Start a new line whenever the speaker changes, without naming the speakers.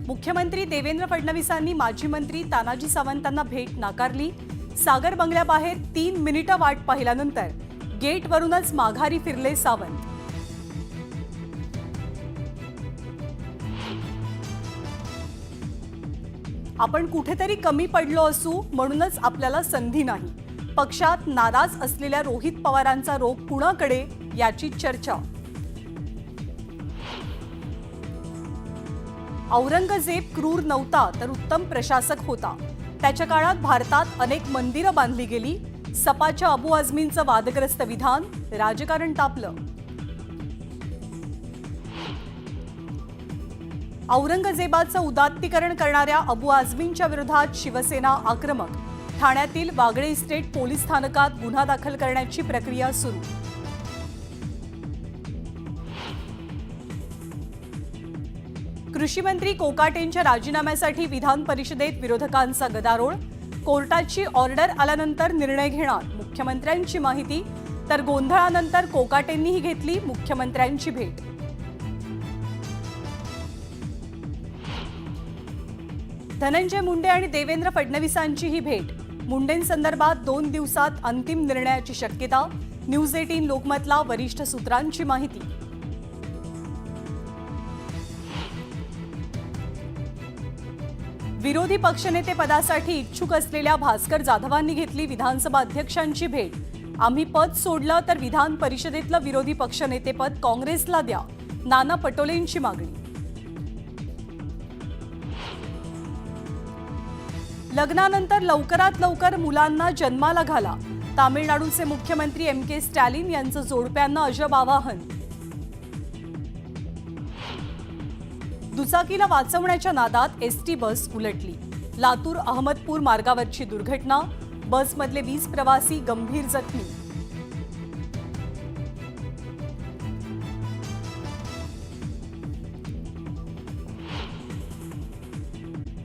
मुख्यमंत्री देवेंद्र फडणवीसांनी माजी मंत्री तानाजी सावंतांना भेट नाकारली। सागर बंगल्याबाहेर 3 मिनिटं वाट पाहिल्यानंतर गेटवरूनच माघारी फिरले सावंत। आपण कुठेतरी कमी पडलो असू म्हणूनच आपल्याला संधी नाही। पक्षात नाराज असलेल्या रोहित पवारांचा रोग कुणाकडे याची चर्चा। औरंगजेब क्रूर नव्हता तर उत्तम प्रशासक होता। त्याच्या काळात भारतात अनेक मंदिरं बांधली गेली। सपाच्या अबू आझमींचं वादग्रस्त विधान, राजकारण तापलं। औरंगजेबाचं उदात्तीकरण करणाऱ्या अबू आझमींच्या विरोधात शिवसेना आक्रमक। ठाण्यातील वागळे इस्टेट पोलीस स्थानकात गुन्हा दाखल करण्याची प्रक्रिया सुरू। कृषी मंत्री कोकाटेंच्या राजीनाम्यासाठी विधान परिषदेत विरोधकांचा गदारोळ। कोर्टाची ऑर्डर आल्यानंतर निर्णय घेणार, मुख्यमंत्र्यांची माहिती। तर गोंधळानंतर कोकाटेंनीही घेतली मुख्यमंत्र्यांची भेट। धनंजय मुंडे आणि देवेंद्र फडणवीसांची ही भेट। मुंडेंसंदर्भात 2 दिवसात अंतिम निर्णयाची शक्यता। न्यूज 18 लोकमतला वरिष्ठ सूत्रांची माहिती। विरोधी पक्षनेते पदासाठी इच्छुक असलेल्या भास्कर जाधवांनी घेतली विधानसभा अध्यक्षांची भेट। आम्ही पद सोडलं तर विधान परिषदेतलं विरोधी पक्षनेतेपद काँग्रेसला द्या, नाना पटोलेंची मागणी। लग्नानंतर लवकरात लवकर मुलांना जन्माला घाला। तामिळनाडूचे मुख्यमंत्री MK स्टॅलिन यांचं जोडप्यांना अजब आवाहन। दुचाकीला वाचवण्याच्या नादात ST बस उलटली। लातूर अहमदपूर मार्गावरची दुर्घटना। बसमधले 20 प्रवासी गंभीर जखमी।